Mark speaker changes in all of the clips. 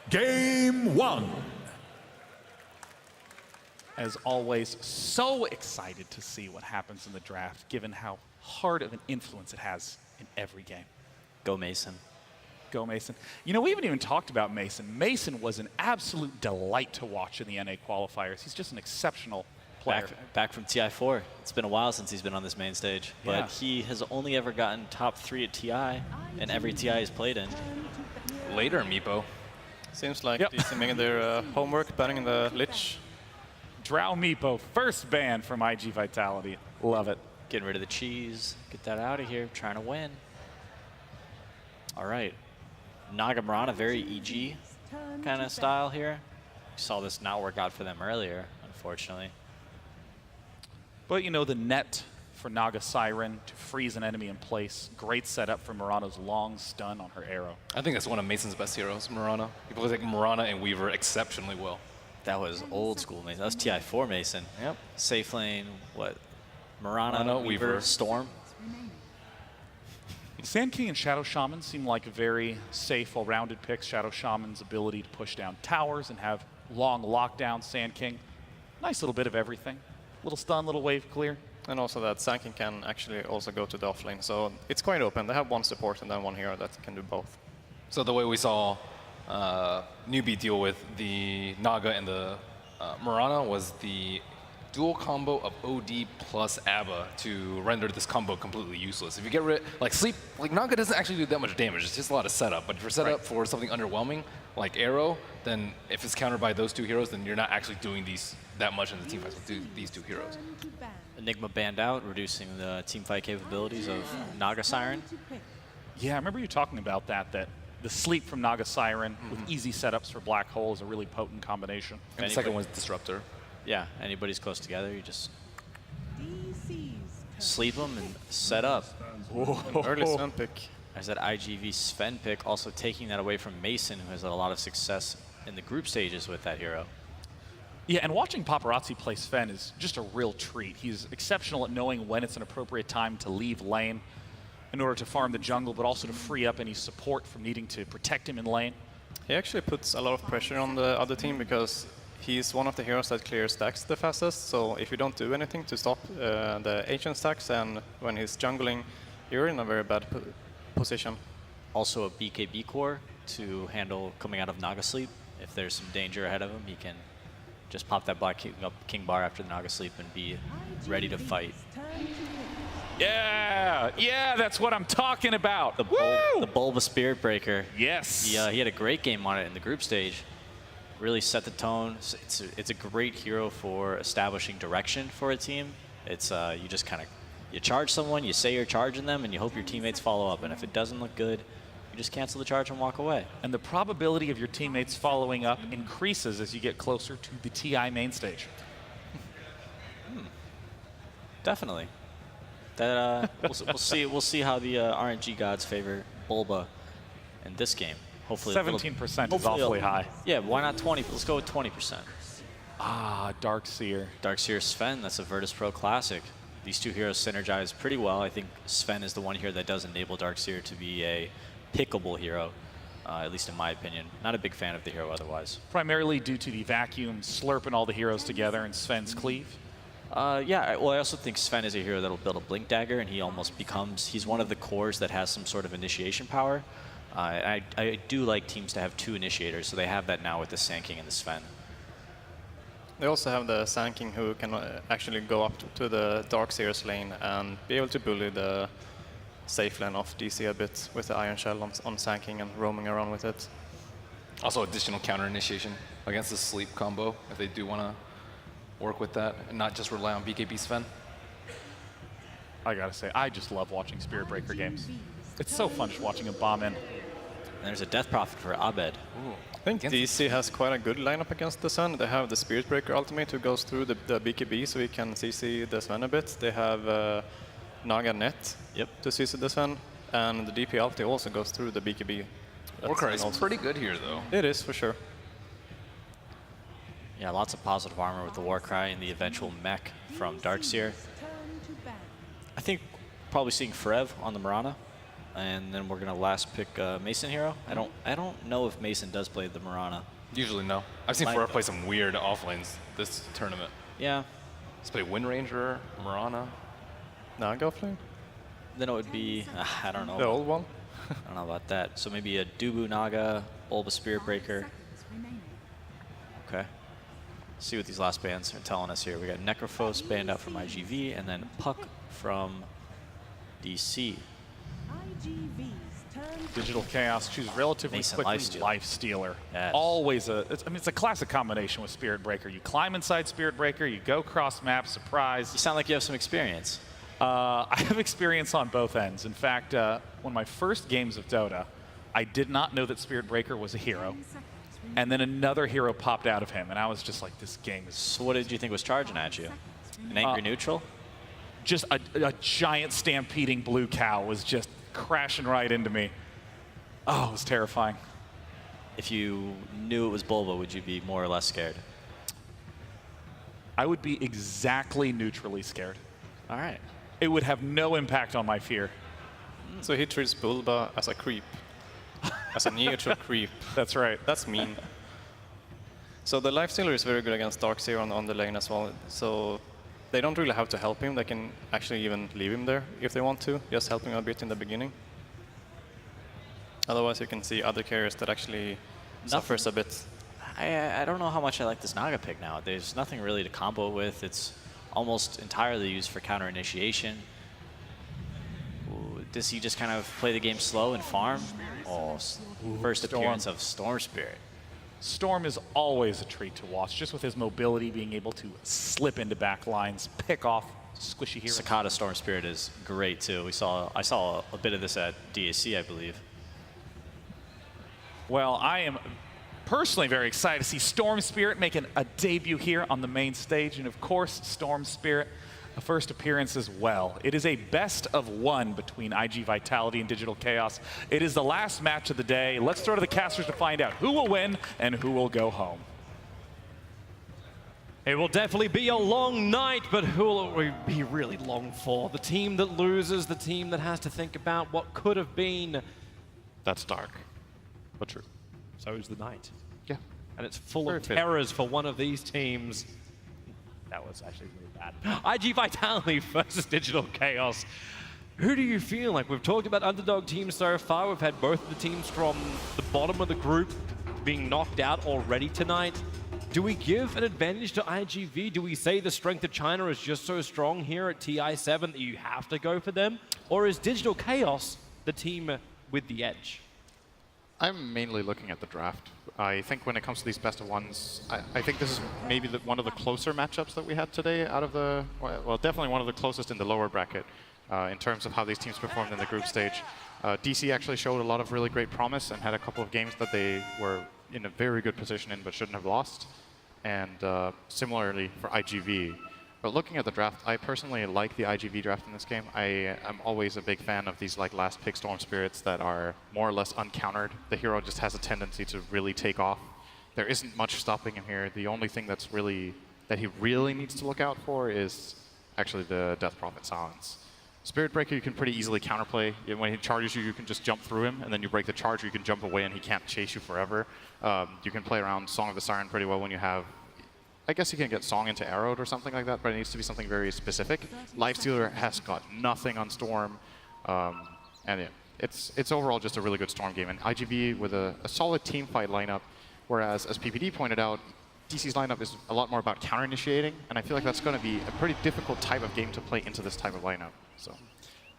Speaker 1: Game 1.
Speaker 2: As always, so excited to see what happens in the draft, given how hard of an influence it has in every game.
Speaker 3: Go Mason.
Speaker 2: Go Mason. You know, we haven't even talked about Mason. Mason was an absolute delight to watch in the NA qualifiers. He's just an exceptional player.
Speaker 3: Back from TI4. It's been a while since he's been on this main stage.
Speaker 2: Yeah.
Speaker 3: But he has only ever gotten top 3 at TI, and every TI he's played in.
Speaker 4: Later, Meepo.
Speaker 5: Seems like DC making their homework, banning the Lich.
Speaker 2: Drow Meepo, first ban from IG Vitality. Love it.
Speaker 3: Getting rid of the cheese. Get that out of here. Trying to win. All right. Nagamurana, very EG kind of style here. We saw this not work out for them earlier, unfortunately.
Speaker 2: But, you know, the net for Naga Siren to freeze an enemy in place. Great setup for Murano's long stun on her arrow.
Speaker 4: I think that's one of Mason's best heroes, Murana. He plays like Murana and Weaver exceptionally well.
Speaker 3: That was old school Mason. That was TI4 Mason.
Speaker 4: Yep.
Speaker 3: Safe lane, what? Murana, Weaver, Storm.
Speaker 2: Sand King and Shadow Shaman seem like very safe, well-rounded picks. Shadow Shaman's ability to push down towers and have long lockdowns. Sand King, nice little bit of everything. Little stun, little wave clear.
Speaker 5: And also that Sand King can actually also go to the offlane. So it's quite open. They have one support and then one hero that can do both.
Speaker 4: So the way we saw Newbee deal with the Naga and the Murana was the dual combo of OD plus ABBA to render this combo completely useless. If you get rid, like Sleep, like Naga doesn't actually do that much damage. It's just a lot of setup. But if you're set up for something underwhelming, like Arrow, then if it's countered by those two heroes, then you're not actually doing that much in the team fight with these two heroes.
Speaker 3: Enigma banned out, reducing the team fight capabilities of Naga Siren.
Speaker 2: Yeah, I remember you talking about that the sleep from Naga Siren with easy setups for Black Hole is a really potent combination.
Speaker 4: And the second one's Disruptor.
Speaker 3: Yeah, anybody's close together, you just sleep them and set up.
Speaker 5: Early Sven pick.
Speaker 3: There's that IGV Sven pick, also taking that away from Mason, who has had a lot of success in the group stages with that hero.
Speaker 2: Yeah, and watching Paparazzi play Sven is just a real treat. He's exceptional at knowing when it's an appropriate time to leave lane in order to farm the jungle, but also to free up any support from needing to protect him in lane.
Speaker 5: He actually puts a lot of pressure on the other team because he's one of the heroes that clears stacks the fastest. So if you don't do anything to stop the ancient stacks, and when he's jungling, you're in a very bad position.
Speaker 3: Also a BKB core to handle coming out of Naga Sleep. If there's some danger ahead of him, he can just pop that Black King bar after the Naga Sleep and be ready to fight.
Speaker 2: Yeah, that's what I'm talking about.
Speaker 3: The Bulba Spirit Breaker.
Speaker 2: Yes.
Speaker 3: He had a great game on it in the group stage. Really set the tone. It's a great hero for establishing direction for a team. It's you just kind of you charge someone, you say you're charging them, and you hope your teammates follow up. And if it doesn't look good, you just cancel the charge and walk away.
Speaker 2: And the probability of your teammates following up increases as you get closer to the TI main stage.
Speaker 3: Definitely. That we'll see how the RNG gods favor Bulba in this game. Hopefully
Speaker 2: 17% is awfully high.
Speaker 3: Yeah, why not 20? Let's go with 20%.
Speaker 2: Ah, Darkseer.
Speaker 3: Darkseer Sven, that's a Virtus.pro classic. These two heroes synergize pretty well. I think Sven is the one here that does enable Darkseer to be a pickable hero, at least in my opinion. Not a big fan of the hero otherwise.
Speaker 2: Primarily due to the vacuum slurping all the heroes together and Sven's cleave.
Speaker 3: Yeah, well, I also think Sven is a hero that'll build a Blink Dagger, and he almost becomes, he's one of the cores that has some sort of initiation power. I do like teams to have 2 initiators, so they have that now with the Sand King and the Sven.
Speaker 5: They also have the Sand King who can actually go up to the Darkseer's lane and be able to bully the safe lane of DC a bit with the Iron Shell on Sand King and roaming around with it.
Speaker 4: Also additional counter initiation against the Sleep combo if they do want to work with that and not just rely on BKB Sven.
Speaker 2: I gotta say, I just love watching Spirit Breaker games. It's so fun just watching a bomb in.
Speaker 3: And there's a Death Prophet for Abed.
Speaker 4: Ooh.
Speaker 5: I think DC has quite a good lineup against the Sun. They have the Spirit Breaker ultimate who goes through the BKB so he can CC the Sven a bit. They have Naga Net to CC the Sven. And the DP ulti also goes through the BKB.
Speaker 4: Warcry is pretty good here though.
Speaker 5: It is, for sure.
Speaker 3: Yeah, lots of positive armor with the Warcry and the eventual mech from Darkseer. I think probably seeing Forev on the Murana. and then we're gonna last pick Mason hero. I don't know if Mason does play the Mirana.
Speaker 4: Usually no. I've seen
Speaker 3: Might
Speaker 4: Flora
Speaker 3: though.
Speaker 4: play some weird offlanes this tournament.
Speaker 3: Yeah.
Speaker 4: Let's play Wind Ranger, Mirana.
Speaker 5: Naga flame?
Speaker 3: Then it would be I don't know.
Speaker 5: The old one?
Speaker 3: I don't know about that. So maybe a Dubu Naga, Bulba Spirit Breaker. Okay. See what these last bands are telling us here. We got Necrophos banned out from IGV, and then Puck from DC.
Speaker 2: Digital Chaos choose relatively
Speaker 3: Mason
Speaker 2: quickly
Speaker 3: Lifestealer.
Speaker 2: Lifestealer.
Speaker 3: Yes.
Speaker 2: Always it's a classic combination with Spirit Breaker. You climb inside Spirit Breaker, you go cross map, surprise.
Speaker 3: You sound like you have some experience.
Speaker 2: I have experience on both ends. In fact, one of my first games of Dota, I did not know that Spirit Breaker was a hero. And then another hero popped out of him, and I was just like, this game is...
Speaker 3: So what did you think was charging at you? An angry neutral?
Speaker 2: Just a giant stampeding blue cow was just crashing right into me. Oh, it was terrifying.
Speaker 3: If you knew it was Bulba, would you be more or less scared?
Speaker 2: I would be exactly neutrally scared.
Speaker 3: All right.
Speaker 2: It would have no impact on my fear.
Speaker 5: So he treats Bulba as a creep. As a neutral creep.
Speaker 2: That's right.
Speaker 5: That's mean. So the Lifestealer is very good against Darkseer on the lane as well. So they don't really have to help him. They can actually even leave him there if they want to. Just help him a bit in the beginning. Otherwise, you can see other carriers that actually suffers a bit.
Speaker 3: I don't know how much I like this Naga pick now. There's nothing really to combo with. It's almost entirely used for counter initiation. Ooh, does he just kind of play the game slow and farm? Oh, first appearance of Storm Spirit.
Speaker 2: Storm is always a treat to watch, just with his mobility, being able to slip into back lines, pick off squishy heroes.
Speaker 3: Cicada Storm Spirit is great too. I saw a bit of this at DAC, I believe.
Speaker 2: Well, I am personally very excited to see Storm Spirit making a debut here on the main stage, and of course, Storm Spirit, a first appearance as well. It is a best of one between IG Vitality and Digital Chaos. It is the last match of the day. Let's throw to the casters to find out who will win and who will go home.
Speaker 1: It will definitely be a long night, but who will it be really long for? The team that loses, the team that has to think about what could have been.
Speaker 6: That's dark, but true.
Speaker 1: So is the night.
Speaker 6: Yeah.
Speaker 1: And it's full
Speaker 6: Very
Speaker 1: of
Speaker 6: fit.
Speaker 1: terrors for one of these teams. That was actually really bad. IG Vitality versus Digital Chaos. Who do you feel like? We've talked about underdog teams so far. We've had both of the teams from the bottom of the group being knocked out already tonight. Do we give an advantage to IGV? Do we say the strength of China is just so strong here at TI7 that you have to go for them? Or is Digital Chaos the team with the edge?
Speaker 6: I'm mainly looking at the draft. I think when it comes to these best of ones, I think this is maybe one of the closer matchups that we had today out of the, well, definitely one of the closest in the lower bracket in terms of how these teams performed in the group stage. DC actually showed a lot of really great promise and had a couple of games that they were in a very good position in but shouldn't have lost. And similarly for IGV. But looking at the draft, I personally like the IGV draft in this game. I am always a big fan of these like last pick Storm Spirits that are more or less uncountered. The hero just has a tendency to really take off. There isn't much stopping him here. The only thing that he really needs to look out for is actually the Death Prophet Silence. Spirit Breaker you can pretty easily counterplay. When he charges you, you can just jump through him, and then you break the charge, or you can jump away and he can't chase you forever. You can play around Song of the Siren pretty well when you have, I guess you can get Song into Arrowed or something like that, but it needs to be something very specific. Lifestealer has got nothing on Storm, and yeah, it's overall just a really good Storm game. And IGV with a solid team fight lineup, whereas as PPD pointed out, DC's lineup is a lot more about counter-initiating, and I feel like that's going to be a pretty difficult type of game to play into this type of lineup. So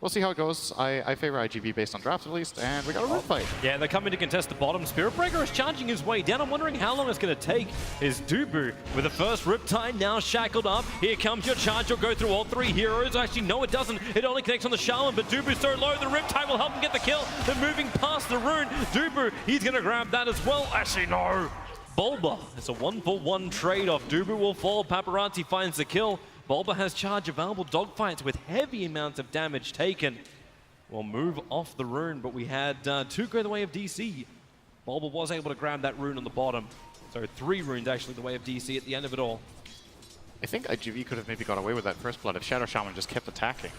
Speaker 6: we'll see how it goes. I favor IGV based on draft at least, and we got a red fight.
Speaker 1: Yeah, they're coming to contest the bottom. Spirit Breaker is charging his way down. I'm wondering how long it's going to take. Is Dubu with the first Riptide now shackled up. Here comes your charge. You'll go through all three heroes. Actually, no, it doesn't. It only connects on the Shaman, but Dubu's so low, the Riptide will help him get the kill. They're moving past the rune. Dubu, he's going to grab that as well. Actually, no. Bulba, it's a 1-for-1 trade-off. Dubu will fall. Paparazzi finds the kill. Bulba has charge available. Dogfights with heavy amounts of damage taken. We'll move off the rune, but we had two go the way of DC. Bulba was able to grab that rune on the bottom. So 3 runes actually the way of DC at the end of it all.
Speaker 6: I think IGV could have maybe got away with that first blood if Shadow Shaman just kept attacking.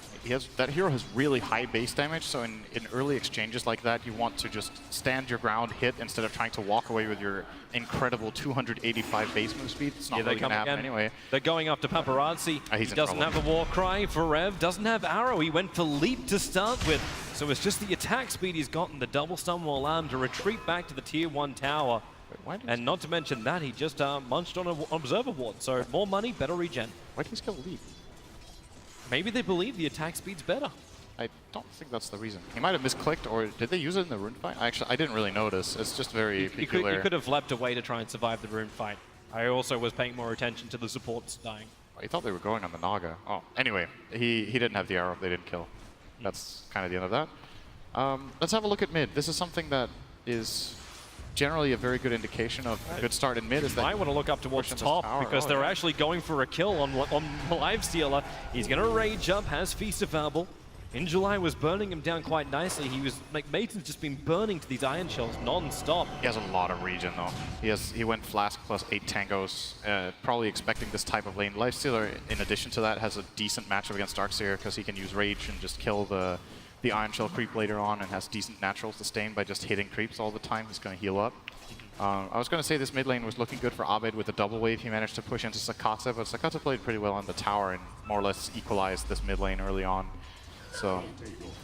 Speaker 6: That hero has really high base damage, so in early exchanges like that, you want to just stand your ground, hit, instead of trying to walk away with your incredible 285 base move speed. It's not really going to happen anyway.
Speaker 1: They're going after Paparazzi. He doesn't have a war cry. Forev doesn't have arrow. He went for leap to start with. So it's just the attack speed he's gotten. The double stun will allow him to retreat back to the tier 1 tower. And not to mention that, he just munched on an Observer Ward. So more money, better regen.
Speaker 6: Why did he skill leap?
Speaker 1: Maybe they believe the attack speed's better.
Speaker 6: I don't think that's the reason. He might have misclicked, or did they use it in the rune fight? Actually, I didn't really notice. It's just very peculiar.
Speaker 1: You could have leapt away to try and survive the rune fight. I also was paying more attention to the supports dying.
Speaker 6: I thought they were going on the Naga. Oh, anyway, he didn't have the arrow. They didn't kill. That's kind of the end of that. Let's have a look at mid. This is something that is generally a very good indication of a good start in mid. Is that
Speaker 1: I want to look up towards top because they're actually going for a kill on Lifestealer. He's going to rage up, has Feast available. In July was burning him down quite nicely. He was like Mason's just been burning to these iron shells non-stop.
Speaker 6: He has a lot of regen though. He went Flask plus 8 tangos, probably expecting this type of lane. Lifestealer, in addition to that, has a decent matchup against Darkseer because he can use rage and just kill the Iron Shell creep later on, and has decent natural sustain by just hitting creeps all the time. He's going to heal up. I was going to say this mid lane was looking good for Abed with the double wave. He managed to push into Sakata, but Sakata played pretty well on the tower and more or less equalized this mid lane early on. So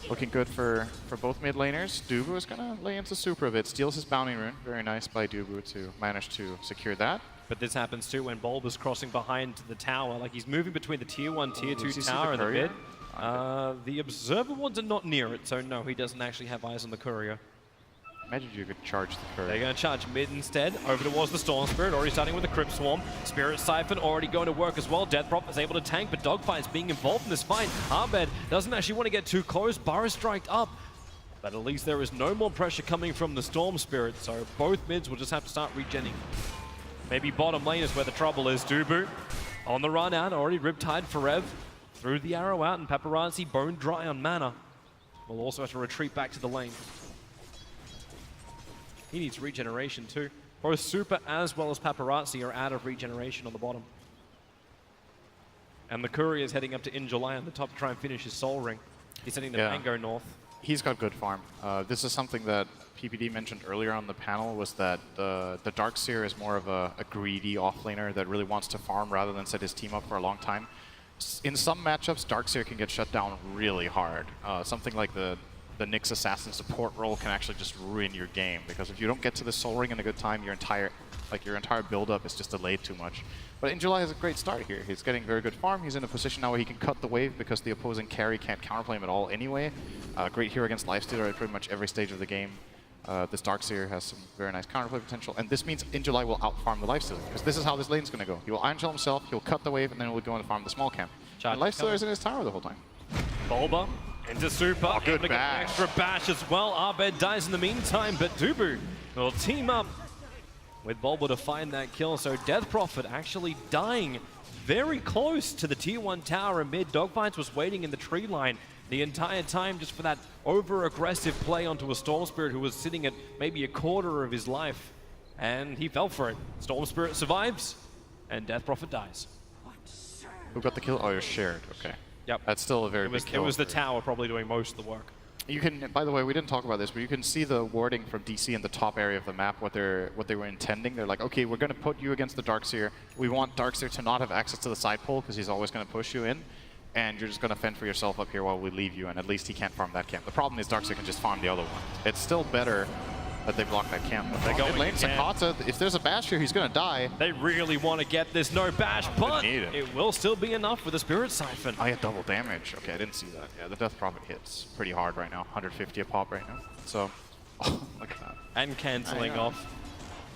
Speaker 6: looking good for both mid laners. Dubu is going to lay into super a bit. Steals his bounty rune. Very nice by Dubu to manage to secure that.
Speaker 1: But this happens too when Bulb is crossing behind the tower. Like he's moving between the tier 1, tier 2 tower and the mid. The Observer ones are not near it, so no, he doesn't actually have eyes on the Courier.
Speaker 6: Imagine you could charge the Courier.
Speaker 1: They're going to charge mid instead, over towards the Storm Spirit, already starting with the Crypt Swarm. Spirit Siphon already going to work as well. Deathprop is able to tank, but Dogfight's being involved in this fight. Abed doesn't actually want to get too close. Burrow striked up, but at least there is no more pressure coming from the Storm Spirit, so both mids will just have to start regenning. Maybe bottom lane is where the trouble is. Dubu on the run out, already Riptide Forev. Threw the arrow out, and Paparazzi bone dry on mana. Will also have to retreat back to the lane. He needs regeneration too. Both Super as well as Paparazzi are out of regeneration on the bottom. And the Courier is heading up to In July on the top to try and finish his Soul Ring. He's heading to Mango North.
Speaker 6: He's got good farm. This is something that PPD mentioned earlier on the panel, was that the Darkseer is more of a greedy offlaner that really wants to farm rather than set his team up for a long time. In some matchups, Darkseer can get shut down really hard. Something like the Nyx Assassin support role can actually just ruin your game, because if you don't get to the Soul Ring in a good time, your entire build-up is just delayed too much. But In July has a great start here. He's getting very good farm. He's in a position now where he can cut the wave because the opposing carry can't counterplay him at all anyway. Great hero against Lifestealer at pretty much every stage of the game. This Darkseer has some very nice counterplay potential, and this means In July will outfarm the Lifestealer, because this is how this lane's going to go. He will Iron Shell himself, he'll cut the wave, and then he'll go and farm the small camp. And Lifestealer is in his tower the whole time.
Speaker 1: Bulba into Super.
Speaker 6: Oh, good bash.
Speaker 1: Extra bash as well. Abed dies in the meantime, but Dubu will team up with Bulba to find that kill. So Death Prophet actually dying very close to the tier 1 tower, and mid Dogfights was waiting in the tree line the entire time just for that over-aggressive play onto a Storm Spirit who was sitting at maybe a quarter of his life. And he fell for it. Storm Spirit survives, and Death Prophet dies.
Speaker 6: Who got the kill? Oh, you're shared. Okay.
Speaker 1: Yep.
Speaker 6: That's still a very big kill.
Speaker 1: It was the tower probably doing most of the work.
Speaker 6: You can, by the way, we didn't talk about this, but you can see the wording from DC in the top area of the map, what they were intending. They're like, okay, we're going to put you against the Darkseer. We want Darkseer to not have access to the side pole because he's always going to push you in, and you're just going to fend for yourself up here while we leave you, and at least he can't farm that camp. The problem is Darkseer can just farm the other one. It's still better that they block that camp.
Speaker 1: They're going
Speaker 6: lane, Sakata, if there's a bash here, he's going to die.
Speaker 1: They really want to get this no bash, but it will still be enough with a Spirit Siphon.
Speaker 6: I had double damage. Okay, I didn't see that. Yeah, the Death Prophet hits pretty hard right now. 150 a pop right now. So, look at that.
Speaker 1: And cancelling off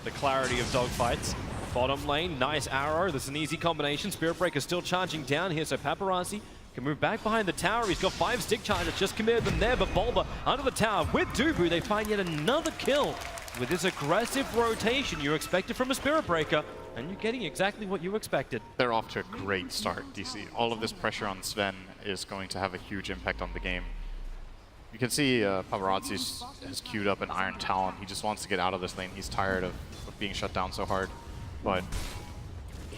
Speaker 1: the clarity of Dogfights. Bottom lane, nice arrow. This is an easy combination. Spirit Breaker still charging down here, so Paparazzi can move back behind the tower. He's got 5 stick charges, just committed them there, but Bulba under the tower with Dubu. They find yet another kill with this aggressive rotation you expected from a Spirit Breaker, and you're getting exactly what you expected.
Speaker 6: They're off to a great start, DC. All of this pressure on Sven is going to have a huge impact on the game. You can see Paparazzi has queued up an Iron Talon. He just wants to get out of this lane. He's tired of being shut down so hard, but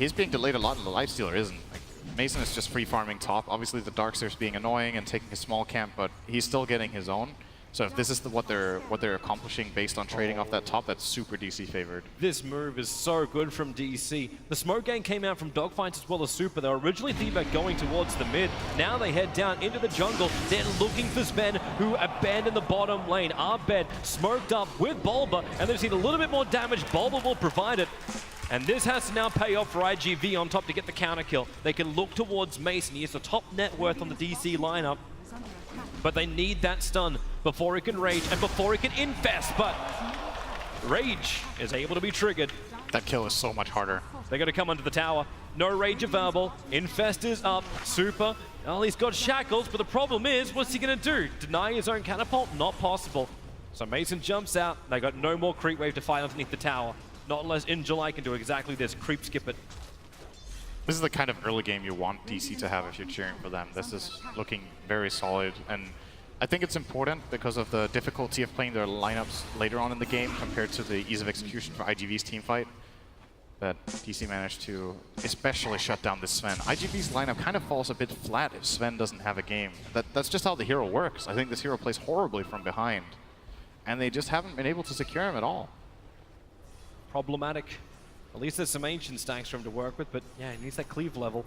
Speaker 6: he's being delayed a lot, and the Lifestealer isn't. Like, Mason is just free farming top. Obviously, the Darkseer's being annoying and taking a small camp, but he's still getting his own. So if this is what they're accomplishing based on trading off that top, that's super DC favored.
Speaker 1: This move is so good from DC. The smoke gang came out from dogfights as well as Super. They were originally thinking about going towards the mid. Now they head down into the jungle. They're looking for Sven, who abandoned the bottom lane. Arbed smoked up with Bulba, and they've seen a little bit more damage. Bulba will provide it. And this has to now pay off for IGV on top to get the counter kill. They can look towards Mason. He has the top net worth on the DC lineup. But they need that stun before it can rage and before it can infest. But rage is able to be triggered.
Speaker 6: That kill is so much harder.
Speaker 1: They're going to come under the tower. No rage available. Infest is up. Super. Well, he's got shackles, but the problem is, what's he going to do? Deny his own catapult? Not possible. So Mason jumps out. They got no more creep wave to fight underneath the tower. Not unless In July can do exactly this. Creep skip it.
Speaker 6: This is the kind of early game you want DC to have if you're cheering for them. This is looking very solid, and I think it's important because of the difficulty of playing their lineups later on in the game compared to the ease of execution for IGV's team fight, that DC managed to especially shut down this Sven. IGV's lineup kind of falls a bit flat if Sven doesn't have a game. That's just how the hero works. I think this hero plays horribly from behind, and they just haven't been able to secure him at all.
Speaker 1: Problematic. At least there's some ancient stacks for him to work with, but yeah, he needs that cleave level.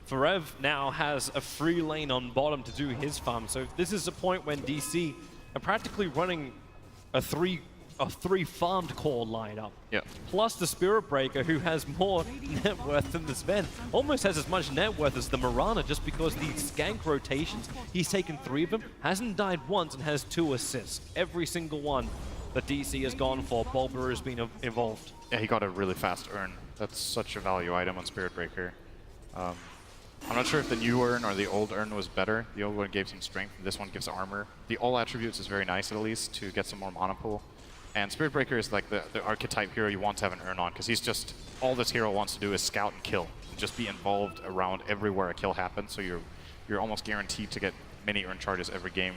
Speaker 1: Forev now has a free lane on bottom to do his farm, so this is a point when DC are practically running a three farmed core lineup.
Speaker 6: Yeah.
Speaker 1: Plus the Spirit Breaker, who has more net worth than the Sven. Almost has as much net worth as the Mirana, just because these skank rotations, he's taken 3 of them, hasn't died once, and has 2 assists. Every single one that DC has gone for, Bulba has been involved.
Speaker 6: Yeah, he got a really fast urn. That's such a value item on Spirit Breaker. I'm not sure if the new urn or the old urn was better. The old one gave some strength, this one gives armor. The all attributes is very nice, at least, to get some more mana pool. And Spirit Breaker is like the archetype hero you want to have an urn on, because he's just, all this hero wants to do is scout and kill. And just be involved around everywhere a kill happens, so you're almost guaranteed to get many urn charges every game.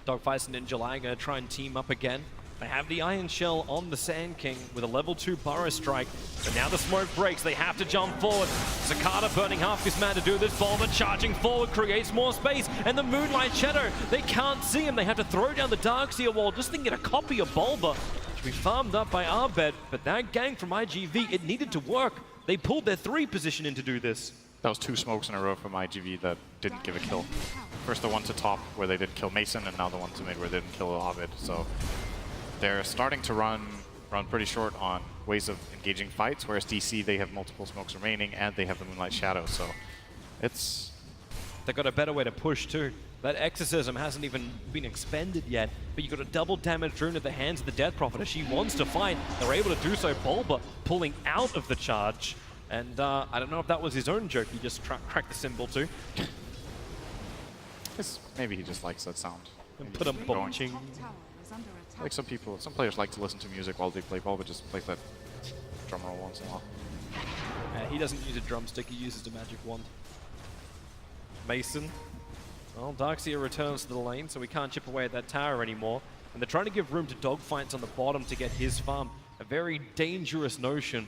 Speaker 1: Dogfights and In July going to try and team up again. They have the Iron Shell on the Sand King with a level 2 Burrow Strike. But now the smoke breaks, they have to jump forward. Cicada burning half his man to do this. Bulba charging forward creates more space. And the Moonlight Shadow, they can't see him. They have to throw down the Darkseer wall just to get a copy of Bulba, which we farmed up by Arbed. But that gang from IGV, it needed to work. They pulled their 3 position in to do this.
Speaker 6: That was 2 smokes in a row from IGV that didn't give a kill. First the one to top where they didn't kill Mason, and now the one to mid where they didn't kill Arbed. So they're starting to run pretty short on ways of engaging fights, whereas DC, they have multiple smokes remaining, and they have the Moonlight Shadow, so it's...
Speaker 1: They've got a better way to push, too. That Exorcism hasn't even been expended yet, but you got a double damage rune at the hands of the Death Prophet as she wants to fight. They're able to do so. Bulba pulling out of the charge, and I don't know if that was his own joke. He just cracked the cymbal, too.
Speaker 6: Maybe he just likes that sound.
Speaker 1: And put him bunching.
Speaker 6: Like some players like to listen to music while they play ball, but just plays that drum roll once in a while.
Speaker 1: He doesn't use a drumstick, he uses the magic wand. Mason. Well, Darkseer returns to the lane, so we can't chip away at that tower anymore. And they're trying to give room to dogfights on the bottom to get his farm. A very dangerous notion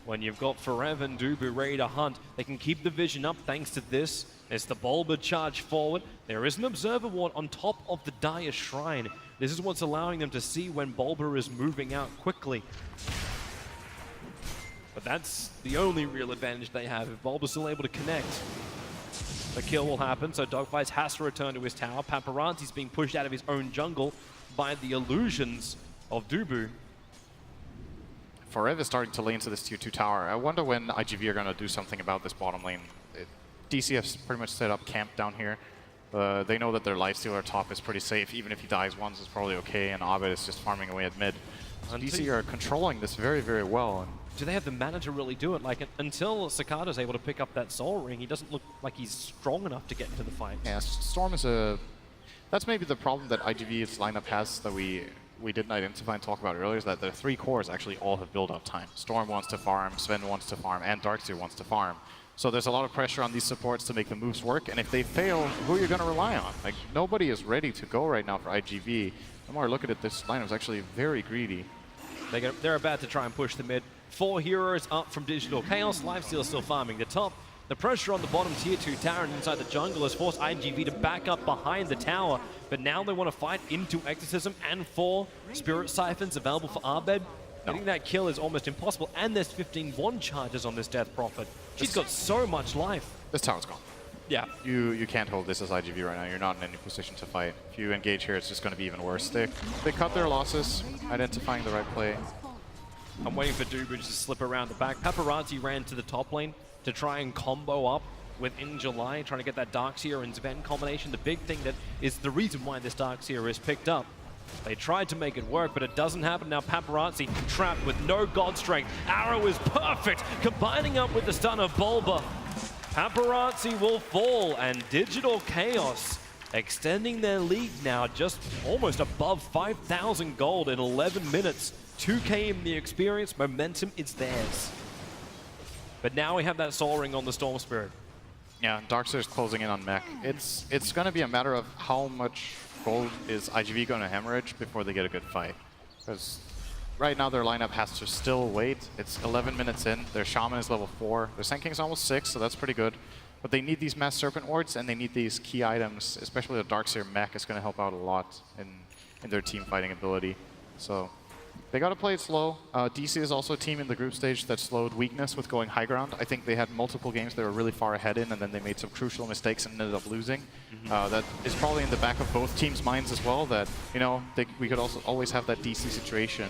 Speaker 1: when you've got Forever and Newbee ready to hunt. They can keep the vision up thanks to this. There's the Bulba charge forward. There is an Observer Ward on top of the Dire Shrine. This is what's allowing them to see when Bulba is moving out quickly. But that's the only real advantage they have. If Bulba's still able to connect, the kill will happen. So Dogfights has to return to his tower. Paparazzi's being pushed out of his own jungle by the illusions of Newbee.
Speaker 6: Forever is starting to lane to this tier 2 tower. I wonder when IGV are going to do something about this bottom lane. DC has pretty much set up camp down here. They know that their Lifestealer top is pretty safe. Even if he dies once, it's probably okay, and Arbed is just farming away at mid. So DC are controlling this very, very well. And
Speaker 1: do they have the mana to really do it? Like, until Cicada's able to pick up that Soul Ring, he doesn't look like he's strong enough to get into the fight.
Speaker 6: Yeah, Storm is a... That's maybe the problem that IGV's lineup has that we didn't identify and talk about earlier, is that the 3 cores actually all have build-up time. Storm wants to farm, Sven wants to farm, and Darkseer wants to farm. So there's a lot of pressure on these supports to make the moves work, and if they fail, who are you going to rely on? Like, nobody is ready to go right now for IGV. The more I look at it, this lineup is actually very greedy.
Speaker 1: They're about to try and push the mid. 4 heroes up from Digital Chaos. Lifesteal still farming the top. The pressure on the bottom tier 2 tower and inside the jungle has forced IGV to back up behind the tower. But now they want to fight into Exorcism and 4 Spirit Siphons available for Abed. Getting that kill is almost impossible, and there's 15 one charges on this Death Prophet. She's got so much life.
Speaker 6: This tower's gone.
Speaker 2: Yeah.
Speaker 6: You can't hold this as IGV right now. You're not in any position to fight. If you engage here, it's just going to be even worse. They cut their losses, identifying the right play.
Speaker 1: I'm waiting for Dewbridge to slip around the back. Paparazzi ran to the top lane to try and combo up with In July, trying to get that Darkseer and Sven combination. The big thing that is the reason why this Darkseer is picked up. They tried to make it work, but it doesn't happen. Now Paparazzi trapped with no god strength. Arrow is perfect, combining up with the stun of Bulba. Paparazzi will fall, and Digital Chaos extending their lead now just almost above 5,000 gold in 11 minutes. 2K in the experience, momentum is theirs. But now we have that Soul Ring on the Storm Spirit.
Speaker 6: Yeah, Darkseer's closing in on mech. It's going to be a matter of how much gold is IGV going to hemorrhage before they get a good fight. Because right now their lineup has to still wait. It's 11 minutes in. Their Shaman is level 4. Their Sand King's almost 6, so that's pretty good. But they need these Mass Serpent Wards, and they need these key items, especially the Darkseer mech is going to help out a lot in their team fighting ability. So they got to play it slow. DC is also a team in the group stage that slowed weakness with going high ground. I think they had multiple games they were really far ahead in, and then they made some crucial mistakes and ended up losing. That is probably in the back of both teams' minds as well, that, you know, we could also always have that DC situation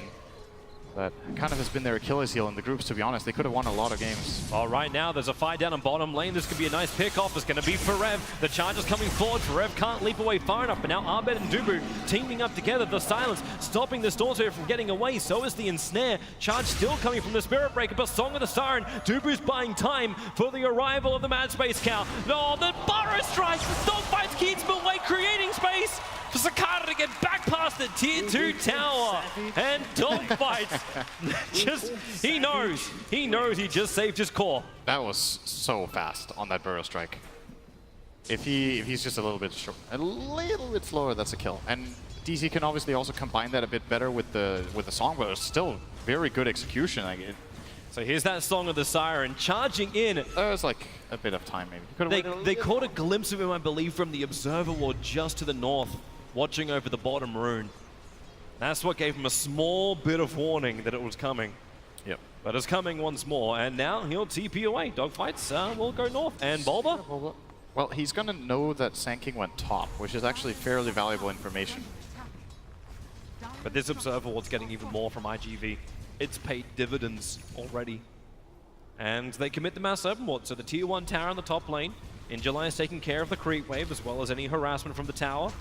Speaker 6: that kind of has been their Achilles heel in the groups, to be honest. They could have won a lot of games.
Speaker 1: All right, now there's a fight down in bottom lane. This could be a nice pick-off. It's going to be Forev. The charge is coming forward. Forev can't leap away far enough, but now Abed and Dubu teaming up together. The silence stopping the Storm Spirit from getting away. So is the ensnare. Charge still coming from the Spirit Breaker, but Song of the Siren. Dubu's buying time for the arrival of the Mad Space Cow. No, the Burrow Strike. Dogfights keeps him away, creating space for Sakata to get back past the tier 2 tower. And Dogfights, he knows he just saved his core.
Speaker 6: That was so fast on that Burrow Strike. If he's just a little bit slower, that's a kill. And DC can obviously also combine that a bit better with the song, but it's still very good execution.
Speaker 1: So here's that Song of the Siren charging in.
Speaker 6: There's like a bit of time maybe.
Speaker 1: They caught a glimpse of him, I believe, from the Observer Ward just to the north, watching over the bottom rune. That's what gave him a small bit of warning that it was coming.
Speaker 6: Yep.
Speaker 1: But it's coming once more, and now he'll TP away. Dogfights will go north. And Bulba?
Speaker 6: Well, he's going to know that Sand King went top, which is actually fairly valuable information.
Speaker 1: But this Observer Ward's getting even more from IGV. It's paid dividends already. And they commit the Mass Serpent Ward, so the tier 1 tower on the top lane. In July is taking care of the creep wave, as well as any harassment from the tower.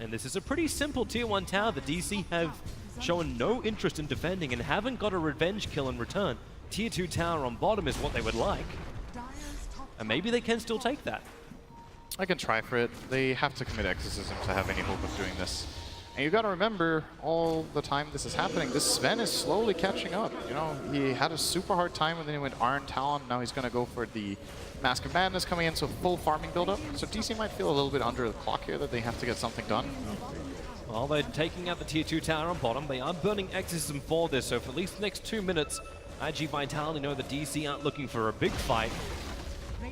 Speaker 1: And this is a pretty simple tier 1 tower. The DC have shown no interest in defending and haven't got a revenge kill in return. Tier 2 tower on bottom is what they would like. And maybe they can still take that.
Speaker 6: I can try for it. They have to commit Exorcism to have any hope of doing this. And you got to remember, all the time this is happening, this Sven is slowly catching up. You know, he had a super hard time and then he went Iron Talon. Now he's going to go for the Mask of Madness coming in, so full farming build-up. So DC might feel a little bit under the clock here, that they have to get something done.
Speaker 1: Well, they're taking out the tier 2 tower on bottom. They are burning Exorcism for this, so for at least the next 2 minutes, IG Vitality know that DC aren't looking for a big fight.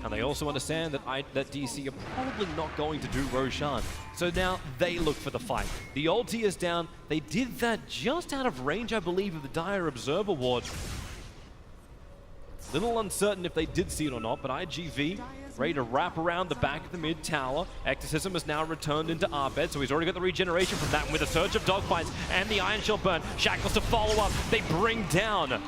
Speaker 1: And they also understand that DC are probably not going to do Roshan. So now they look for the fight. The ulti is down. They did that just out of range, I believe, of the Dire Observer Ward. Little uncertain if they did see it or not, but IGV ready to wrap around the back of the mid tower. Exorcism has now returned into Abed, so he's already got the regeneration from that. And with a surge of dogfights and the Iron Shell burn, Shackles to follow up. They bring down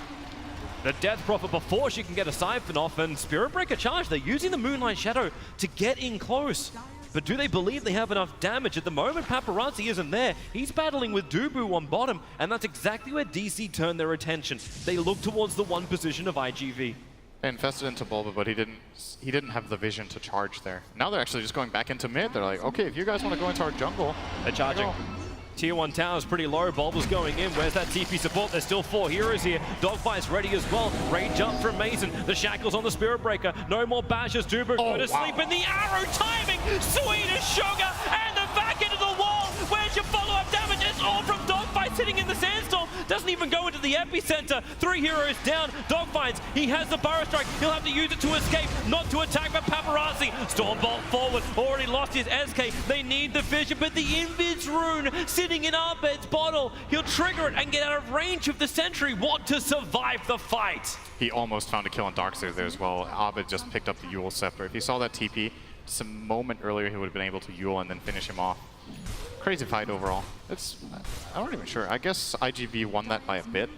Speaker 1: the Death Prophet before she can get a Siphon off, and Spirit Breaker charge. They're using the Moonlight Shadow to get in close. But do they believe they have enough damage? At the moment, Paparazzi isn't there. He's battling with Dubu on bottom, and that's exactly where DC turned their attention. They look towards the 1 position of IGV.
Speaker 6: They infested into Bulba, but he didn't have the vision to charge there. Now they're actually just going back into mid. They're like, okay, if you guys want to go into our jungle,
Speaker 1: they're charging. Tier 1 tower is pretty low. Bulba's going in. Where's that TP support? There's still 4 heroes here. Dogfight's ready as well. Rage up from Mason. The Shackles on the Spirit Breaker. No more bashes. Dubu go to sleep. And the arrow timing. Sweet as sugar. And the back into the wall. Where's your follow-up damage? It's all from Dogfight sitting in the sandstorm. doesn't even go into the epicenter. 3 heroes down, Dogfinds, he has the Burrow Strike, he'll have to use it to escape, not to attack, but Paparazzi. Stormbolt forward, already lost his SK, they need the vision, but the Invis rune sitting in Arbed's bottle. He'll trigger it and get out of range of the sentry. Want to survive the fight.
Speaker 6: He almost found a kill on Darkseid there as well. Arbed just picked up the Yule Scepter. If he saw that TP, just a moment earlier, he would have been able to Yule and then finish him off. Crazy fight overall. I'm not even sure. I guess IGV won that by a bit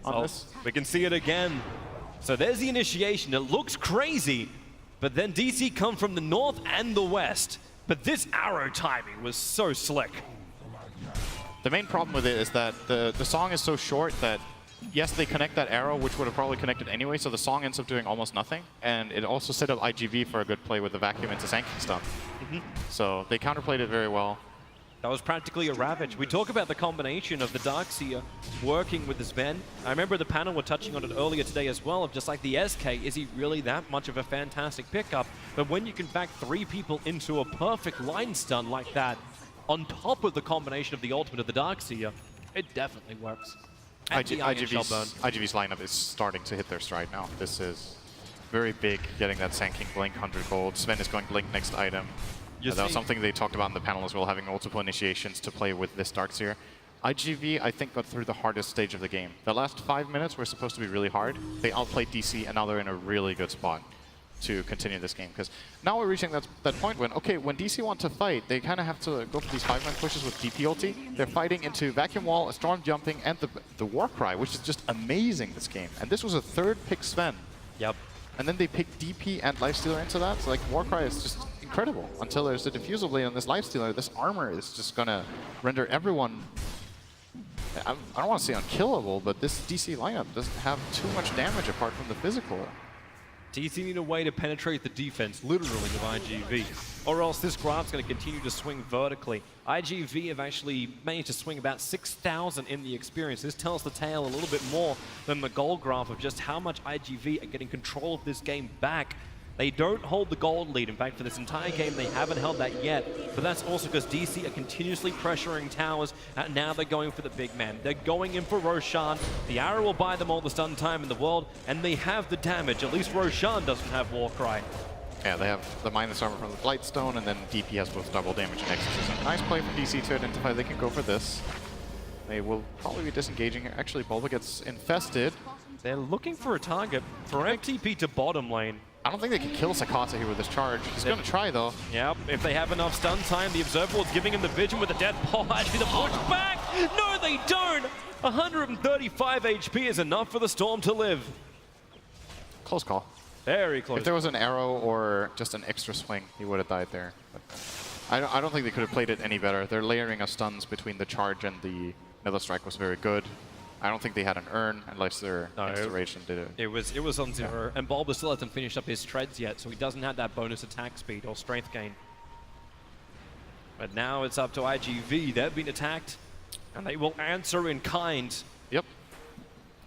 Speaker 6: on this.
Speaker 1: We can see it again. So there's the initiation. It looks crazy, but then DC come from the north and the west. But this arrow timing was so slick.
Speaker 6: The main problem with it is that the song is so short that, yes, they connect that arrow, which would have probably connected anyway, so the song ends up doing almost nothing. And it also set up IGV for a good play with the vacuum into Sanking stuff. So they counterplayed it very well.
Speaker 1: That was practically a Ravage. We talk about the combination of the Darkseer working with the Sven. I remember the panel were touching on it earlier today as well, of just like the SK, is he really that much of a fantastic pickup? But when you can back 3 people into a perfect line stun like that, on top of the combination of the ultimate of the Darkseer, it definitely works.
Speaker 6: IGV's lineup is starting to hit their stride now. This is very big, getting that Sanking Blink, 100 gold. Sven is going Blink next item. That was something they talked about in the panel as well, having multiple initiations to play with this Darkseer. IGV, I think, got through the hardest stage of the game. The last 5 minutes were supposed to be really hard. They outplayed DC, and now they're in a really good spot to continue this game. Because now we're reaching that point when, okay, when DC want to fight, they kind of have to go for these 5-man pushes with DP ulti. They're fighting into Vacuum Wall, a Storm Jumping, and the Warcry, which is just amazing this game. And this was a 3rd pick Sven.
Speaker 1: Yep.
Speaker 6: And then they picked DP and Lifestealer into that. So like Warcry is just incredible. Until there's a Diffusal Blade on this Lifestealer, this armor is just gonna render everyone, I don't want to say unkillable, but this DC lineup doesn't have too much damage apart from the physical.
Speaker 1: DC need a way to penetrate the defense, literally, of IGV. Or else this graph's going to continue to swing vertically. IGV have actually managed to swing about 6,000 in the experience. This tells the tale a little bit more than the gold graph of just how much IGV are getting control of this game back. They don't hold the gold lead. In fact, for this entire game, they haven't held that yet. But that's also because DC are continuously pressuring towers, and now they're going for the big man. They're going in for Roshan. The arrow will buy them all the stun time in the world, and they have the damage. At least Roshan doesn't have Warcry.
Speaker 6: Yeah, they have the minus armor from the Blightstone, and then DP has both double damage and exorcism. Nice play for DC to identify they can go for this. They will probably be disengaging here. Actually, Bulba gets infested.
Speaker 1: They're looking for a target for FTP to bottom lane.
Speaker 6: I don't think they can kill Sakata here with this charge. He's going to try, though.
Speaker 1: Yep, if they have enough stun time, the Observer Ward's giving him the vision with the death ball. Actually, the push back! No, they don't! 135 HP is enough for the Storm to live.
Speaker 6: Close call.
Speaker 1: Very close.
Speaker 6: If there was an arrow or just an extra swing, he would have died there. But I don't think they could have played it any better. Their layering of stuns between the charge and the Nether Strike was very good. I don't think they had an urn unless their Execration did it.
Speaker 1: It was on 0, and Bulba still hasn't finished up his treads yet, so he doesn't have that bonus attack speed or strength gain. But now it's up to IGV. They've been attacked, and they will answer in kind.
Speaker 6: Yep.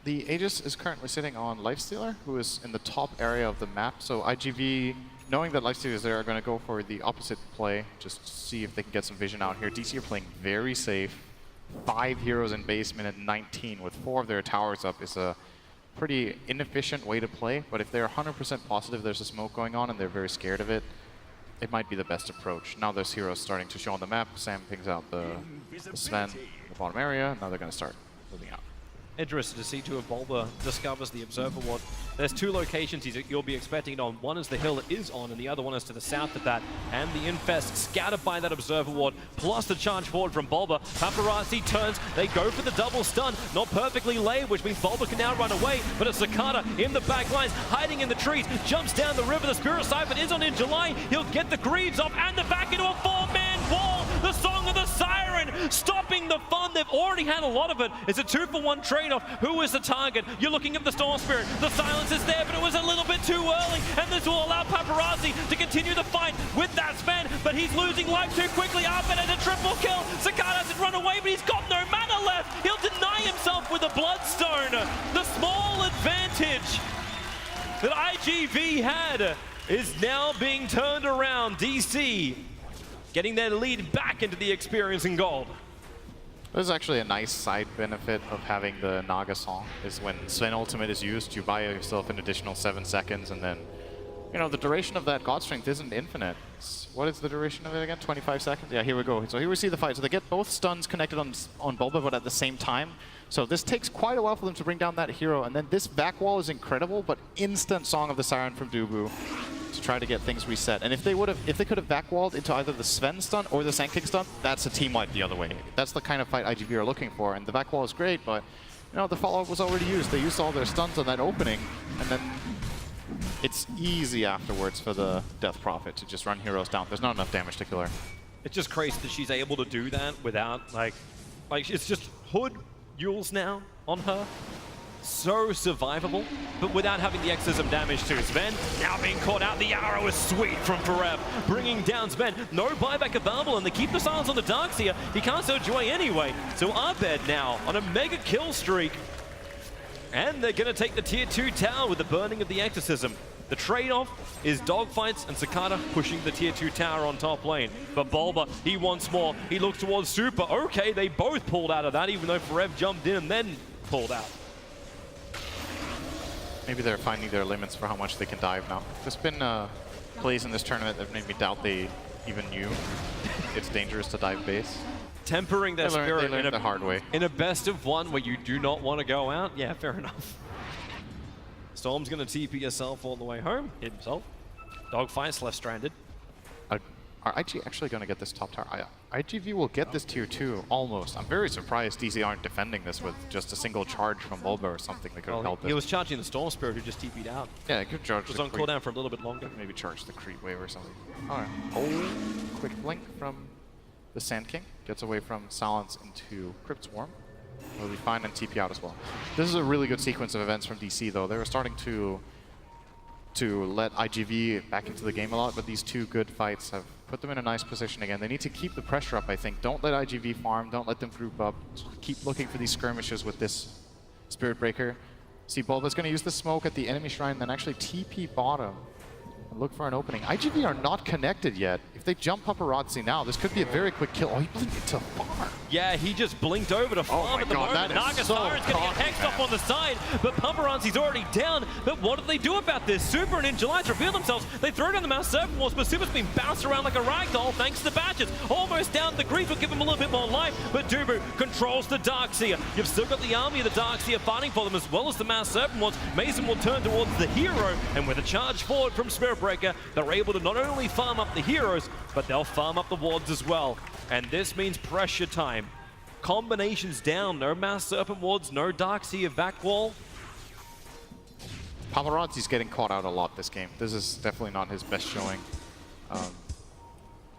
Speaker 6: The Aegis is currently sitting on Lifestealer, who is in the top area of the map. So IGV, knowing that Lifestealer is there, are going to go for the opposite play, just see if they can get some vision out here. DC are playing very safe. 5 heroes in base, minute 19, with 4 of their towers up is a pretty inefficient way to play. But if they're 100% positive there's a smoke going on and they're very scared of it, it might be the best approach. Now there's heroes starting to show on the map. Sam pings out the Sven in the bottom area. Now they're going to start moving out.
Speaker 1: Interested to see too if Bulba discovers the Observer Ward. There's 2 locations you'll be expecting it on. One is the hill it is on, and the other one is to the south of that. And the Infest scattered by that Observer Ward, plus the charge forward from Bulba. Paparazzi turns, they go for the double stun. Not perfectly laid, which means Bulba can now run away. But a Sakata in the back lines, hiding in the trees, jumps down the river. The Spirit Siphon is on in July. He'll get the Greaves off and the back into a 4-man wall. The Song of the Siren, stopping the fun. They've already had a lot of it. It's a 2-for-1 trade-off. Who is the target? You're looking at the Storm Spirit. The silence is there, but it was a little bit too early. And this will allow Paparazzi to continue the fight with that Sven. But he's losing life too quickly. Arbed has a triple kill. Sakata has run away, but he's got no mana left. He'll deny himself with a Bloodstone. The small advantage that IGV had is now being turned around. DC getting their lead back into the experience in gold.
Speaker 6: There's actually a nice side benefit of having the Naga song, is when Sven ultimate is used, you buy yourself an additional 7 seconds, and then, you know, the duration of that God Strength isn't infinite. What is the duration of it again? 25 seconds? Yeah, here we go. So here we see the fight. So they get both stuns connected on Bulba, but at the same time. So this takes quite a while for them to bring down that hero, and then this back wall is incredible, but instant Song of the Siren from Newbee to try to get things reset. And if they could have backwalled into either the Sven stun or the Sand King stun, that's a team wipe the other way. That's the kind of fight IGV are looking for, and the back wall is great, but you know, the follow-up was already used. They used all their stuns on that opening, and then it's easy afterwards for the Death Prophet to just run heroes down. There's not enough damage to kill her.
Speaker 1: It's just crazy that she's able to do that without, like it's just Hood Yules now on her. So survivable, but without having the exorcism damage to Sven. Now being caught out, the arrow is sweet from Forever, bringing down Sven. No buyback available, and they keep the silence on the Darkseer. He can't search away anyway. So Abed now on a mega kill streak. And they're going to take the tier 2 tower with the burning of the exorcism. The trade-off is dogfights and Cicada pushing the tier 2 tower on top lane. But Bulba, he wants more. He looks towards Super. Okay, they both pulled out of that, even though Forever jumped in and then pulled out.
Speaker 6: Maybe they're finding their limits for how much they can dive now. There's been plays in this tournament that made me doubt they even knew it's dangerous to dive base.
Speaker 1: Tempering their spirit
Speaker 6: they learned the hard way.
Speaker 1: In a best of one where you do not want to go out. Yeah, fair enough. Storm's going to TP herself all the way home. Hit himself. Dogfights left stranded.
Speaker 6: Are IG actually going to get this top tower? IGV will get this tier 2, almost. I'm very surprised DC aren't defending this with just a single charge from Bulba or something that could have held this.
Speaker 1: He was charging the Storm Spirit who just TP'd out.
Speaker 6: Yeah, good charge.
Speaker 1: It was on cooldown for a little bit longer.
Speaker 6: Maybe charge the creep wave or something. Alright. Oh, quick blink from the Sand King. Gets away from Silence into Crypt Swarm. Will be fine and TP out as well. This is a really good sequence of events from DC though. They were starting to let IGV back into the game a lot, but these two good fights have put them in a nice position again. They need to keep the pressure up, I think. Don't let IGV farm, don't let them group up. Keep looking for these skirmishes with this Spirit Breaker. See, Bulba's going to use the smoke at the enemy shrine, then actually TP bottom and look for an opening. IGV are not connected yet. If they jump Paparazzi now, this could be a very quick kill. Oh, he blinked to farm.
Speaker 1: Yeah, he just blinked over to farm at the moment. Naga Siren's going to get hexed off on the side, but Paparazzi's already down. But what do they do about this? Super and Ninja Lights reveal themselves. They throw down the Mouse Serpent Walls, but Super's been bounced around like a ragdoll thanks to the badges. Almost down. The Greaves will give him a little bit more life, but Newbee controls the Darkseer. You've still got the army of the Darkseer fighting for them, as well as the Mouse Serpent Walls. Mason will turn towards the hero, and with a charge forward from Spirit Breaker, they're able to not only farm up the heroes, but they'll farm up the wards as well. And this means pressure time. Combinations down, no Mass Serpent wards, no Darkseer back wall.
Speaker 6: Paparazzi's getting caught out a lot this game. This is definitely not his best showing.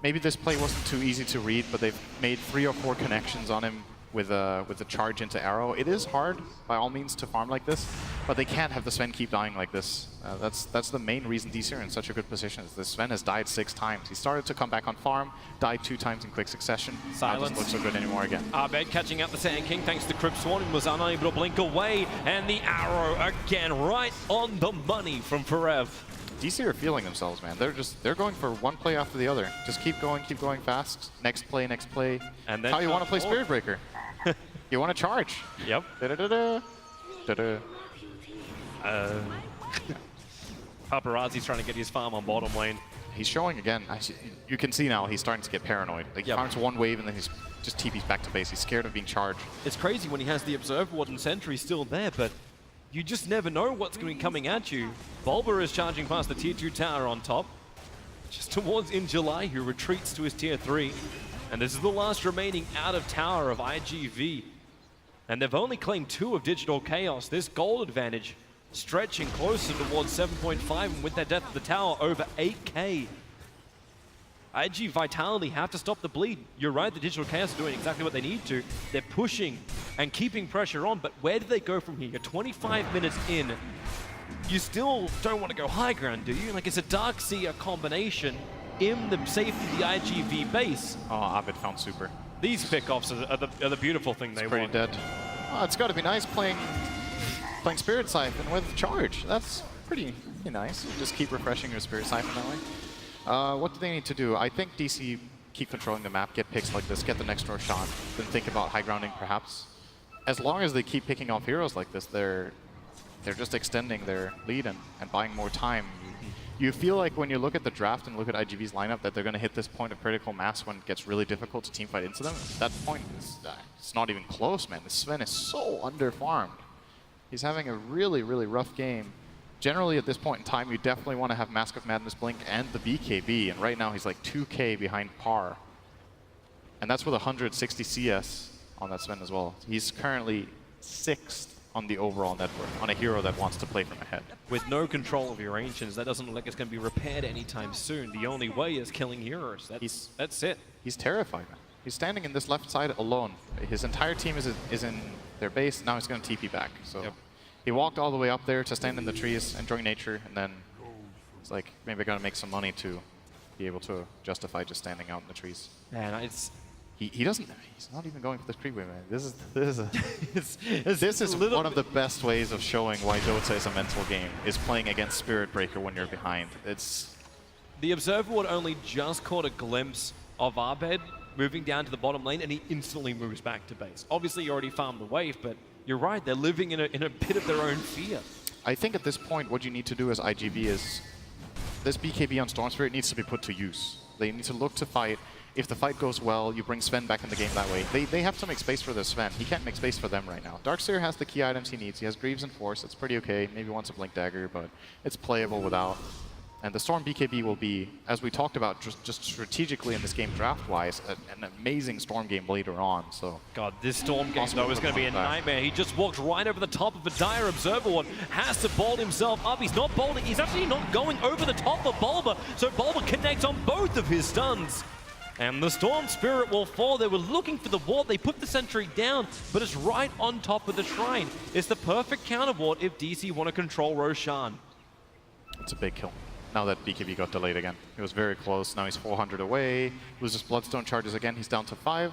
Speaker 6: Maybe this play wasn't too easy to read, but they've made 3 or 4 connections on him with a charge into arrow. It is hard, by all means, to farm like this, but they can't have the Sven keep dying like this. That's the main reason DC are in such a good position. Is the Sven has died 6 times. He started to come back on farm, died 2 times in quick succession.
Speaker 1: Silence.
Speaker 6: Doesn't look so good anymore again.
Speaker 1: Abed catching out the Sand King thanks to Crypt Swarm, was unable to blink away, and the arrow again right on the money from Forever.
Speaker 6: DC are feeling themselves, man. They're going for one play after the other. Just keep going fast. Next play. And then how you want to play Spirit Breaker. You want to charge.
Speaker 1: Yep. Paparazzi's trying to get his farm on bottom lane.
Speaker 6: He's showing again. You can see now he's starting to get paranoid. Like, he farms one wave and then he's just TP's back to base. He's scared of being charged.
Speaker 1: It's crazy when he has the Observer Ward and Sentry still there, but you just never know what's going to be coming at you. Bulba is charging past the tier 2 tower on top, just towards In July, who retreats to his tier 3. And this is the last remaining out of tower of IGV. And they've only claimed 2 of Digital Chaos. This gold advantage stretching closer towards 7.5, and with their death of the tower, over 8K. IG Vitality have to stop the bleed. You're right, the Digital Chaos are doing exactly what they need to. They're pushing and keeping pressure on, but where do they go from here? You're 25 minutes in. You still don't want to go high ground, do you? Like, it's a Darkseer combination in the safety of the IGV base.
Speaker 6: Oh, Abed found Super.
Speaker 1: These pickoffs are the beautiful thing they want.
Speaker 6: Pretty dead. Oh, it's got to be nice playing Spirit Siphon with charge. That's pretty nice. Just keep refreshing your Spirit Siphon that way. What do they need to do? I think DC keep controlling the map, get picks like this, get the next Roshan, then think about high grounding perhaps. As long as they keep picking off heroes like this, they're just extending their lead and buying more time. You feel like when you look at the draft and look at IGV's lineup that they're going to hit this point of critical mass when it gets really difficult to teamfight into them. That point is it's not even close, man. This Sven is so underfarmed. He's having a really, really rough game. Generally, at this point in time, you definitely want to have Mask of Madness Blink and the BKB, and right now he's like 2K behind par. And that's with 160 CS on that Sven as well. He's currently 6th on the overall net worth, on a hero that wants to play from ahead.
Speaker 1: With no control of your Ancients, that doesn't look like it's going to be repaired anytime soon. The only way is killing heroes. That's it.
Speaker 6: He's terrified, man. He's standing in this left side alone. His entire team is in their base. Now he's going to TP back. So he walked all the way up there to stand in the trees, enjoy nature, and then it's like, maybe I got to make some money to be able to justify just standing out in the trees.
Speaker 1: Man, it's...
Speaker 6: He's not even going for the creep wave, man. This is one of the best ways of showing why Dota is a mental game, is playing against Spirit Breaker when you're behind. It's...
Speaker 1: The Observer would only just caught a glimpse of Abed moving down to the bottom lane, and he instantly moves back to base. Obviously, you already farmed the wave, but you're right, they're living in a bit of their own fear.
Speaker 6: I think at this point, what you need to do as IGV is, this BKB on Storm Spirit needs to be put to use. They need to look to fight. If the fight goes well, you bring Sven back in the game that way. They have to make space for their Sven. He can't make space for them right now. Darkseer has the key items he needs. He has Greaves and Force. It's pretty okay. Maybe wants a Blink Dagger, but it's playable without. And the Storm BKB will be, as we talked about, just strategically in this game draft-wise, an amazing Storm game later on. So
Speaker 1: God, this Storm game, though, is going to be a nightmare. He just walked right over the top of a dire Observer one. Has to bolt himself up. He's not bolting. He's actually not going over the top of Bulba. So Bulba connects on both of his stuns. And the Storm Spirit will fall. They were looking for the ward. They put the sentry down, but it's right on top of the shrine. It's the perfect counter ward if DC want to control Roshan.
Speaker 6: It's a big kill. Now that BKB got delayed again. He was very close. Now he's 400 away. Loses Bloodstone charges again. He's down to 5.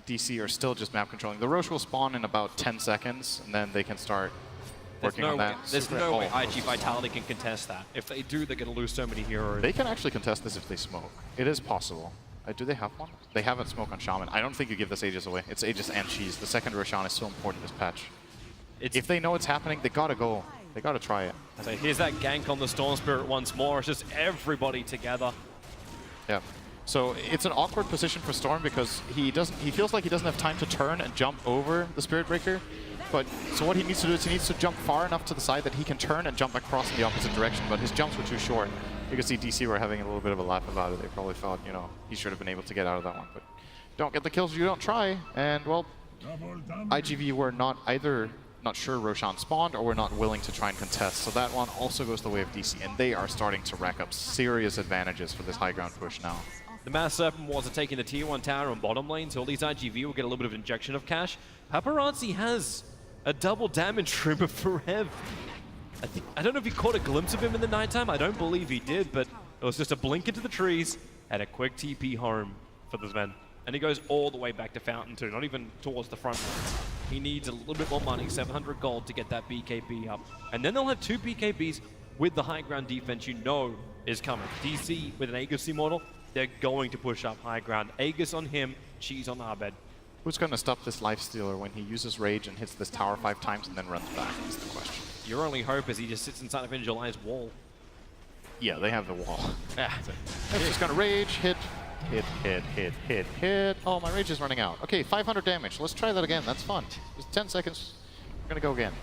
Speaker 6: DC are still just map controlling. The Roche will spawn in about 10 seconds, and then they can start working on that.
Speaker 1: There's no way IG Vitality can contest that. If they do, they're going to lose so many heroes.
Speaker 6: They can actually contest this if they smoke. It is possible. Do they have one? They haven't smoke on Shaman. I don't think you give this Aegis away. It's Aegis and Cheese. The second Roshan is so important this patch. If they know it's happening, they gotta go. They gotta try it.
Speaker 1: So here's that gank on the Storm Spirit once more. It's just everybody together.
Speaker 6: Yeah. So it's an awkward position for Storm because he feels like he doesn't have time to turn and jump over the Spirit Breaker. But so what he needs to do is he needs to jump far enough to the side that he can turn and jump across in the opposite direction. But his jumps were too short. You can see DC were having a little bit of a laugh about it. They probably thought, you know, he should have been able to get out of that one. But don't get the kills, you don't try. And well, IGV were not sure Roshan spawned or were not willing to try and contest. So that one also goes the way of DC. And they are starting to rack up serious advantages for this high ground push now.
Speaker 1: The Mass Serpent was taking the tier 1 tower on bottom lane, so at least IGV will get a little bit of injection of cash. Paparazzi has a double damage trimmer for Rev. I don't know if he caught a glimpse of him in the nighttime. I don't believe he did, but it was just a blink into the trees and a quick TP home for the Sven. And he goes all the way back to Fountain too, not even towards the front. He needs a little bit more money, 700 gold to get that BKB up. And then they'll have 2 BKBs with the high ground defense you know is coming. DC with an Aegis Immortal, they're going to push up high ground. Aegis on him, Cheese on Abed.
Speaker 6: Who's going to stop this Lifestealer when he uses Rage and hits this tower 5 times and then runs back is the question.
Speaker 1: Your only hope is he just sits inside of July's wall.
Speaker 6: Yeah, they have the wall.
Speaker 1: Yeah.
Speaker 6: It's just going to Rage, hit. Oh, my Rage is running out. Okay, 500 damage. Let's try that again. That's fun. Just 10 seconds. We're going to go again.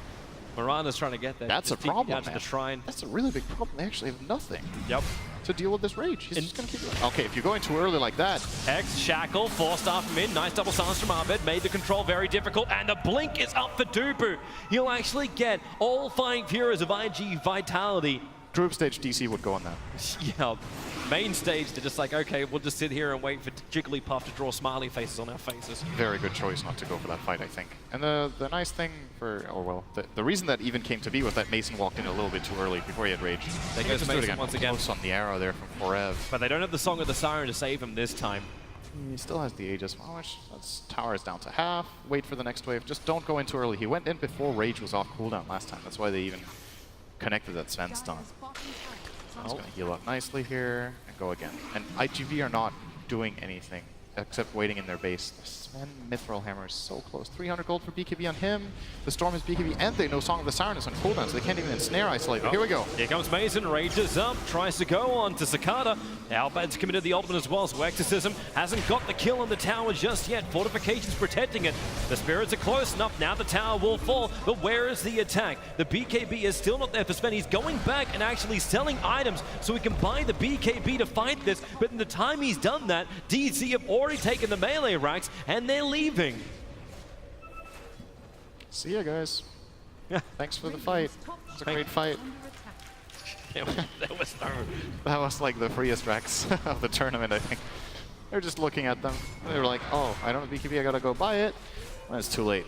Speaker 1: Mirana's trying to get there.
Speaker 6: That's a problem,
Speaker 1: down to the shrine.
Speaker 6: That's a really big problem. They actually have nothing.
Speaker 1: Yep.
Speaker 6: To deal with this Rage. He's just going to keep doing it. Okay, if you're going too early like that.
Speaker 1: Hex, Shackle, 4-star from in. Nice double silence from Abed. Made the control very difficult. And the blink is up for Dubu. He'll actually get all 5 heroes of IG Vitality.
Speaker 6: Group stage DC would go on that.
Speaker 1: Yeah. Main stage, they're just like, okay, we'll just sit here and wait for Jigglypuff to draw smiley faces on our faces.
Speaker 6: Very good choice not to go for that fight, I think. And the nice thing for, the reason that even came to be was that Mason walked in a little bit too early before he had Rage.
Speaker 1: There goes Mason once again.
Speaker 6: Close on the arrow there from Forever.
Speaker 1: But they don't have the Song of the Siren to save him this time.
Speaker 6: He still has the Aegis. Oh, that's tower is down to half. Wait for the next wave. Just don't go in too early. He went in before Rage was off cooldown last time. That's why they even connected that Sven stun. He's going to heal up nicely here and go again. And IGV are not doing anything except waiting in their base. Sven Mithril Hammer is so close. 300 gold for BKB on him. The Storm is BKB, and they know Song of the Siren is on cooldown, so they can't even ensnare isolate. Here we go.
Speaker 1: Here comes Mason, rages up, tries to go on to Cicada. Albad's committed the ultimate as well, so Exorcism hasn't got the kill on the tower just yet. Fortification's protecting it. The spirits are close enough. Now the tower will fall, but where is the attack? The BKB is still not there for Sven. He's going back and actually selling items so he can buy the BKB to fight this, but in the time he's done that, DC have already taken the melee racks, and they're leaving.
Speaker 6: See ya, guys. Thanks for the fight. It's a great fight. That was like the freest racks of the tournament, I think. They're just looking at them. They were like, oh, I don't have BKB, I gotta go buy it. Well, it's too late.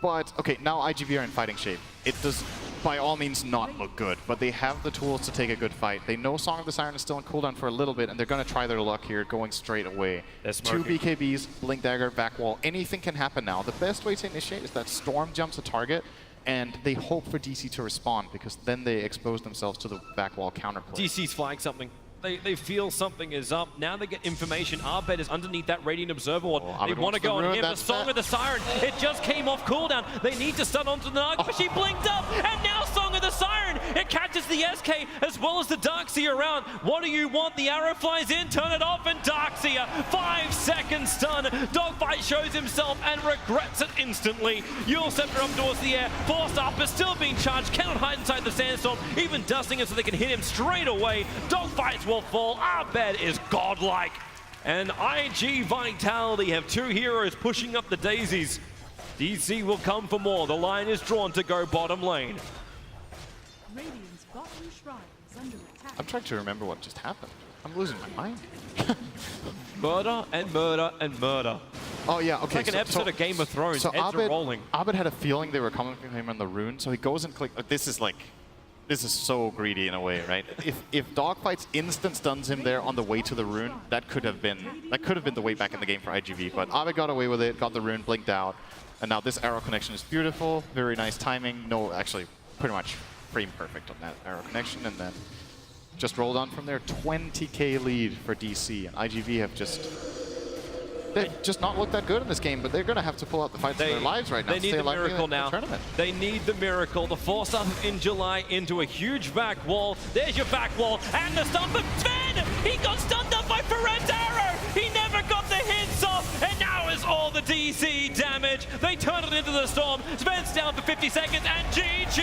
Speaker 6: But, okay, now IGV are in fighting shape. It does, by all means, not look good, but they have the tools to take a good fight. They know Song of the Siren is still on cooldown for a little bit, and they're going to try their luck here, going straight away. 2 BKBs, Blink Dagger, back wall. Anything can happen now. The best way to initiate is that Storm jumps a target, and they hope for DC to respond, because then they expose themselves to the back wall counterplay.
Speaker 1: DC's flagged something. They feel something is up. Now they get information. Arbed is underneath that Radiant Observer Ward. They want to go and give the Song of the Siren. It just came off cooldown. They need to stun onto the Naga, but she blinked up, and now Song of the Siren. It catches the SK as well as the Darkseer around. What do you want? The arrow flies in, turn it off, and Darkseer, 5-second stun. Dogfight shows himself and regrets it instantly. Yule Scepter up towards the air. Force up is still being charged. Cannot hide inside the sandstorm. Even dusting it so they can hit him straight away. Dogfights will fall. Arbed is godlike. And IG Vitality have 2 heroes pushing up the daisies. DC will come for more. The line is drawn to go bottom lane.
Speaker 7: Radiant's bottom shrine is under attack.
Speaker 6: I'm trying to remember what just happened. I'm losing my mind.
Speaker 1: Murder and murder and murder.
Speaker 6: Oh yeah, okay.
Speaker 1: It's like an episode of Game of Thrones.
Speaker 6: So
Speaker 1: Heads are rolling.
Speaker 6: Abed had a feeling they were coming from him on the rune, so he goes and clicks. This is so greedy in a way, right? If Dogfight's instant stuns him there on the way to the rune, that could have been the way back in the game for IGV. But Abed got away with it, got the rune, blinked out, and now this arrow connection is beautiful, very nice timing. No, actually, pretty much frame perfect on that arrow connection, and then just rolled on from there. 20k lead for DC, and IGV have they've just not looked that good in this game, but they're going to have to pull out the fights of their lives right now.
Speaker 1: They need the miracle now. They need the miracle. The force up in July into a huge back wall. There's your back wall, and the stun for Sven! He got stunned up by Feren's arrow! He never got the hits off, and now is all the DC damage. They turn it into the storm. Sven's down for 50 seconds, and GG!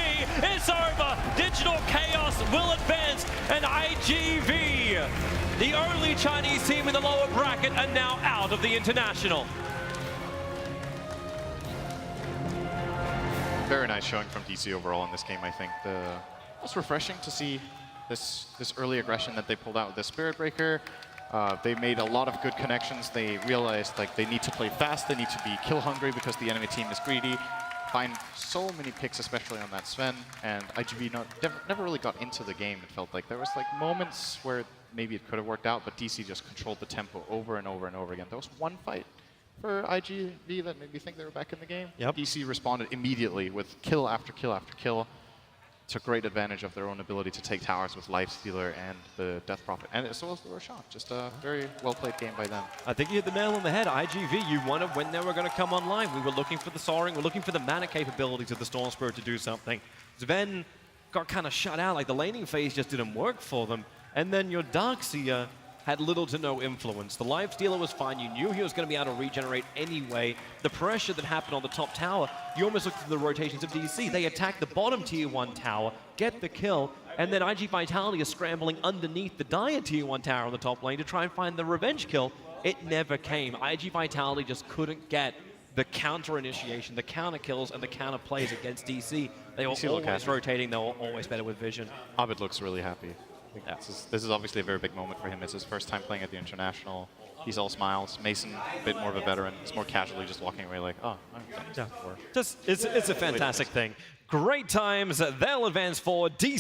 Speaker 1: It's over! Digital Chaos will advance, and IGV, the only Chinese team in the lower bracket, are now out of the International.
Speaker 6: Very nice showing from DC overall in this game, I think. It was refreshing to see this early aggression that they pulled out with the Spirit Breaker. They made a lot of good connections. They realized like they need to play fast, they need to be kill hungry because the enemy team is greedy. Find so many picks, especially on that Sven, and IGV never really got into the game. It felt like there was like moments where maybe it could have worked out, but DC just controlled the tempo over and over and over again. There was one fight for IGV that made me think they were back in the game.
Speaker 1: Yep.
Speaker 6: DC responded immediately with kill after kill after kill. Took great advantage of their own ability to take towers with Lifestealer and the Death Prophet, and so was the Roshan. Just a very well-played game by them.
Speaker 1: I think you hit the nail on the head. IGV, you wondered when they were going to come online. We were looking for the soaring, we're looking for the mana capabilities of the Storm Spirit to do something. Sven got kind of shut out, like the laning phase just didn't work for them. And then your Darkseer had little to no influence. The Lifestealer was fine. You knew he was going to be able to regenerate anyway. The pressure that happened on the top tower, you almost looked at the rotations of DC. They attack the bottom tier 1 tower, get the kill, and then IG Vitality is scrambling underneath the dire tier 1 tower on the top lane to try and find the revenge kill. It never came. IG Vitality just couldn't get the counter initiation, the counter kills, and the counter plays against DC. They were always rotating. They were always better with vision.
Speaker 6: Abed looks really happy. Yeah. This is obviously a very big moment for him. It's his first time playing at the International. He's all smiles. Mason, a bit more of a veteran. It's more casually just walking away like, oh, I've done this before.
Speaker 1: It's a fantastic thing. Great times. They'll advance forward. DC